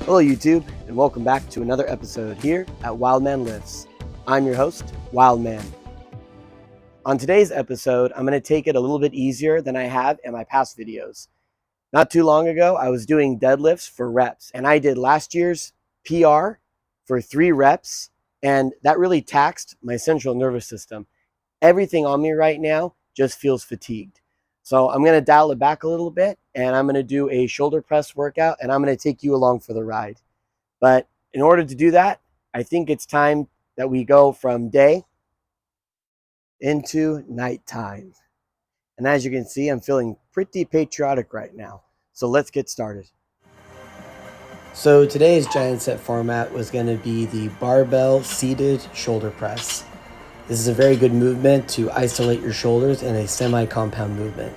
Hello YouTube, and welcome back to another episode here at WILDMAN Lifts. I'm your host, WILDMAN. On today's episode, I'm going to take it a little bit easier than I have in my past videos. Not too long ago, I was doing deadlifts for reps, and I did last year's PR for 3 reps, and that really taxed my central nervous system. Everything on me right now just feels fatigued. So I'm going to dial it back a little bit, and I'm going to do a shoulder press workout, and I'm going to take you along for the ride. But in order to do that, I think it's time that we go from day into nighttime. And as you can see, I'm feeling pretty patriotic right now. So let's get started. So today's giant set format was going to be the Barbell Seated Shoulder Press. This is a very good movement to isolate your shoulders in a semi-compound movement.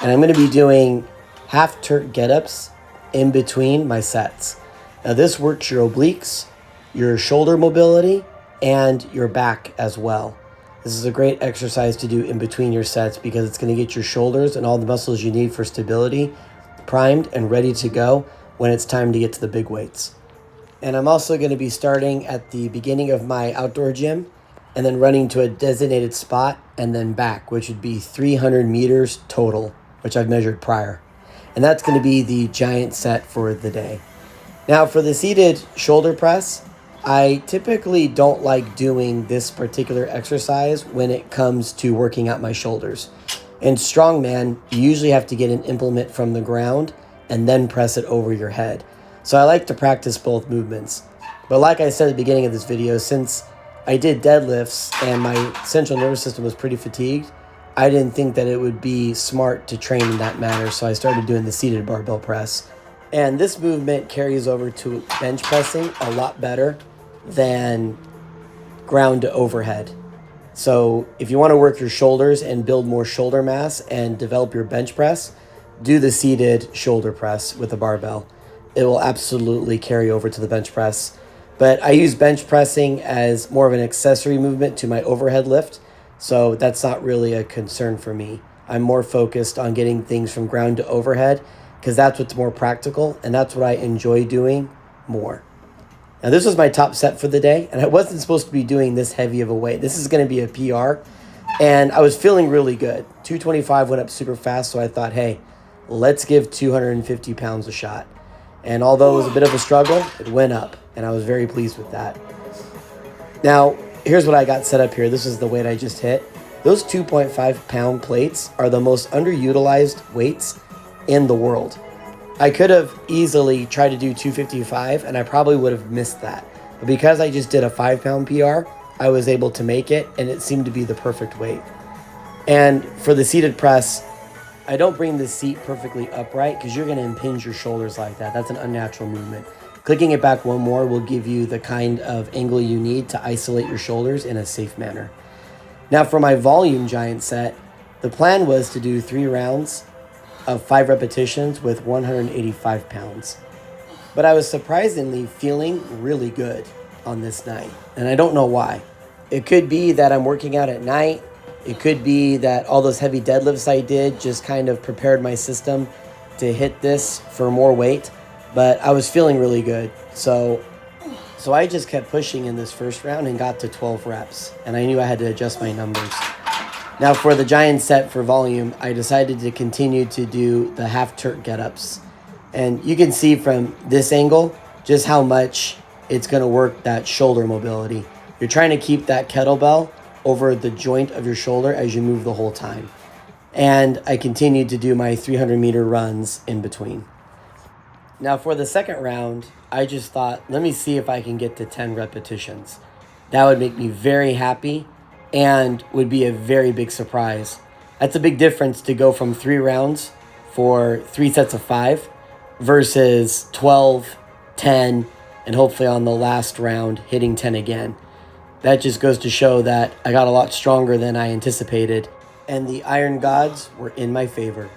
And I'm going to be doing half Turk get-ups in between my sets. Now this works your obliques, your shoulder mobility, and your back as well. This is a great exercise to do in between your sets because it's going to get your shoulders and all the muscles you need for stability primed and ready to go when it's time to get to the big weights. And I'm also going to be starting at the beginning of my outdoor gym and then running to a designated spot and then back, which would be 300 meters total, which I've measured prior. And that's going to be the giant set for the day. Now for the seated shoulder press, I typically don't like doing this particular exercise when it comes to working out my shoulders. In strongman, you usually have to get an implement from the ground and then press it over your head. So I like to practice both movements. But like I said at the beginning of this video, since I did deadlifts and my central nervous system was pretty fatigued, I didn't think that it would be smart to train in that manner, so I started doing the seated barbell press. And this movement carries over to bench pressing a lot better than ground to overhead. So if you want to work your shoulders and build more shoulder mass and develop your bench press, do the seated shoulder press with a barbell. It will absolutely carry over to the bench press. But I use bench pressing as more of an accessory movement to my overhead lift, so that's not really a concern for me. I'm more focused on getting things from ground to overhead because that's what's more practical and that's what I enjoy doing more. Now this was my top set for the day, and I wasn't supposed to be doing this heavy of a weight. This is going to be a PR, and I was feeling really good. 225 went up super fast, so I thought, hey, let's give 250 pounds a shot. And although it was a bit of a struggle, it went up, and I was very pleased with that. Now, here's what I got set up here. This is the weight I just hit. Those 2.5 pound plates are the most underutilized weights in the world. I could have easily tried to do 255, and I probably would have missed that. But because I just did a 5 pound PR, I was able to make it, and it seemed to be the perfect weight. And for the seated press, I don't bring the seat perfectly upright because you're going to impinge your shoulders like that. That's an unnatural movement. Clicking it back one more will give you the kind of angle you need to isolate your shoulders in a safe manner. Now for my volume giant set, the plan was to do 3 rounds of 5 repetitions with 185 pounds. But I was surprisingly feeling really good on this night, and I don't know why. It could be that I'm working out at night. It could be that all those heavy deadlifts I did just kind of prepared my system to hit this for more weight, but I was feeling really good. So I just kept pushing in this first round and got to 12 reps, and I knew I had to adjust my numbers. Now for the giant set for volume, I decided to continue to do the half Turk get-ups. And you can see from this angle just how much it's going to work that shoulder mobility. You're trying to keep that kettlebell over the joint of your shoulder as you move the whole time. And I continued to do my 300-meter runs in between. Now for the second round, I just thought, let me see if I can get to 10 repetitions. That would make me very happy and would be a very big surprise. That's a big difference to go from 3 rounds for 3 sets of 5 versus 12, 10, and hopefully on the last round hitting 10 again. That just goes to show that I got a lot stronger than I anticipated, and the iron gods were in my favor.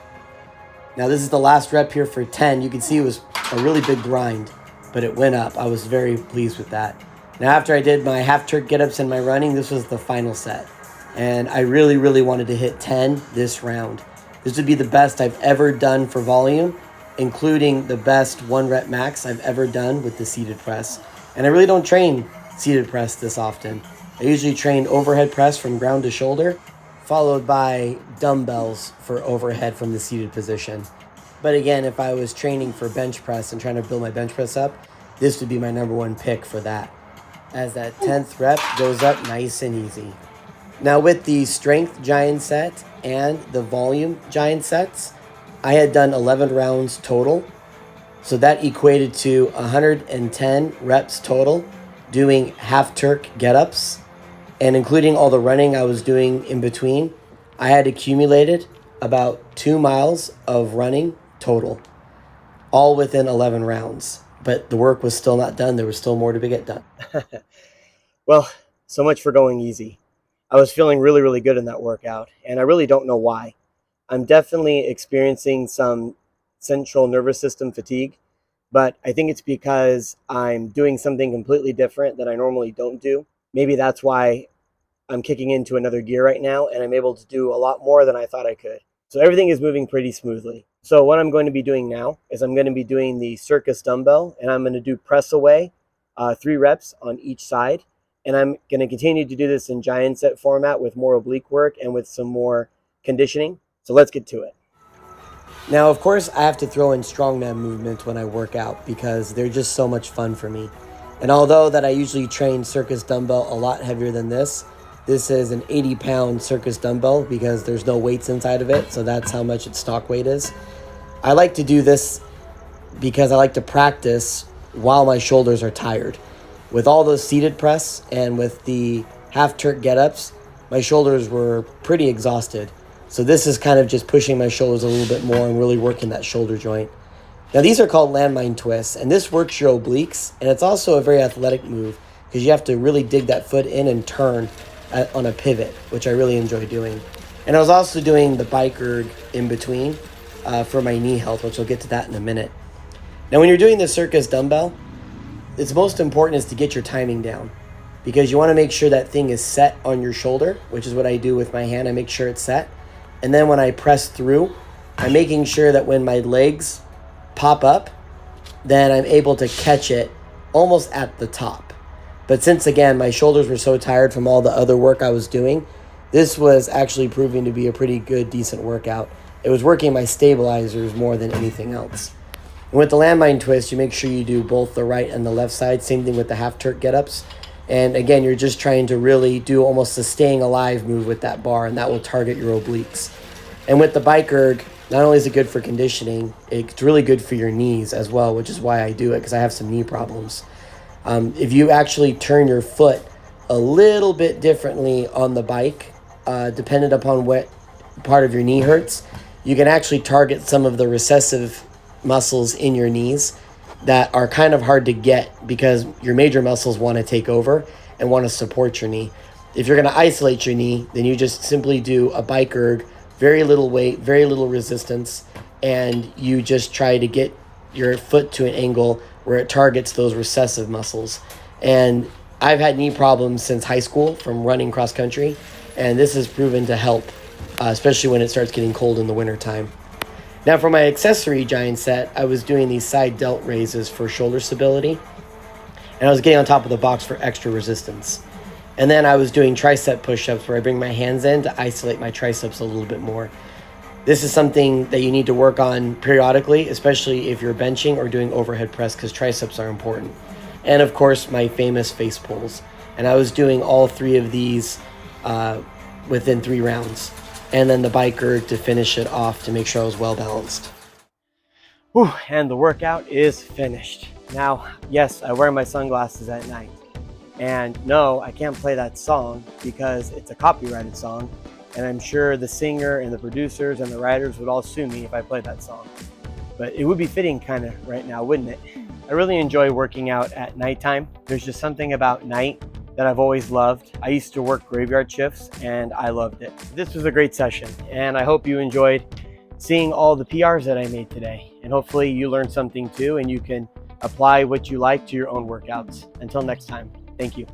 Now this is the last rep here for 10. You can see it was a really big grind, but it went up. I was very pleased with that. Now after I did my half Turk get-ups and my running, this was the final set. And I really, really wanted to hit 10 this round. This would be the best I've ever done for volume including the best 1 rep max I've ever done with the seated press. And I really don't train seated press this often. I usually train overhead press from ground to shoulder, followed by dumbbells for overhead from the seated position. But again, if I was training for bench press and trying to build my bench press up, this would be my #1 pick for that, as that 10th rep goes up nice and easy. Now with the strength giant set and the volume giant sets, I had done 11 rounds total. So that equated to 110 reps total, doing half Turk get-ups. And including all the running I was doing in between, I had accumulated about 2 miles of running total, all within 11 rounds. But the work was still not done. There was still more to get done. Well, so much for going easy. I was feeling really, really good in that workout, and I really don't know why. I'm definitely experiencing some central nervous system fatigue, but I think it's because I'm doing something completely different that I normally don't do. Maybe that's why I'm kicking into another gear right now, and I'm able to do a lot more than I thought I could. So everything is moving pretty smoothly. So what I'm going to be doing now is I'm going to be doing the circus dumbbell, and I'm going to do press away, 3 reps on each side. And I'm going to continue to do this in giant set format with more oblique work and with some more conditioning. So let's get to it. Now, of course, I have to throw in strongman movements when I work out because they're just so much fun for me. And although that I usually train circus dumbbell a lot heavier than this is an 80-pound circus dumbbell because there's no weights inside of it. So that's how much its stock weight is. I like to do this because I like to practice while my shoulders are tired. With all those seated press and with the half Turk get-ups, my shoulders were pretty exhausted. So this is kind of just pushing my shoulders a little bit more and really working that shoulder joint. Now these are called landmine twists, and this works your obliques, and it's also a very athletic move because you have to really dig that foot in and turn on a pivot, which I really enjoy doing. And I was also doing the bike erg in between for my knee health, which we'll get to that in a minute. Now when you're doing the circus dumbbell, it's most important is to get your timing down because you want to make sure that thing is set on your shoulder, which is what I do with my hand. I make sure it's set. And then when I press through, I'm making sure that when my legs pop up, then I'm able to catch it almost at the top. But since, again, my shoulders were so tired from all the other work I was doing, this was actually proving to be a pretty good, decent workout. It was working my stabilizers more than anything else. And with the landmine twist, you make sure you do both the right and the left side. Same thing with the half Turk get-ups. And again, you're just trying to really do almost a staying alive move with that bar, and that will target your obliques. And with the bike erg, not only is it good for conditioning, it's really good for your knees as well, which is why I do it, because I have some knee problems. If you actually turn your foot a little bit differently on the bike, dependent upon what part of your knee hurts, you can actually target some of the recessive muscles in your knees that are kind of hard to get because your major muscles want to take over and want to support your knee. If you're going to isolate your knee, then you just simply do a bike erg, very little weight, very little resistance, and you just try to get your foot to an angle where it targets those recessive muscles. And I've had knee problems since high school from running cross country, and this has proven to help, especially when it starts getting cold in the wintertime. Now for my accessory giant set, I was doing these side delt raises for shoulder stability, and I was getting on top of the box for extra resistance. And then I was doing tricep push-ups where I bring my hands in to isolate my triceps a little bit more. This is something that you need to work on periodically, especially if you're benching or doing overhead press, because triceps are important. And of course, my famous face pulls. And I was doing all 3 of these within 3 rounds. And then the bike erg to finish it off to make sure I was well balanced. Whew, and the workout is finished. Now, yes, I wear my sunglasses at night. And no, I can't play that song because it's a copyrighted song. And I'm sure the singer and the producers and the writers would all sue me if I played that song. But it would be fitting kind of right now, wouldn't it? I really enjoy working out at nighttime. There's just something about night that I've always loved. I used to work graveyard shifts and I loved it. This was a great session and I hope you enjoyed seeing all the PRs that I made today. And hopefully you learned something too and you can apply what you like to your own workouts. Until next time, thank you.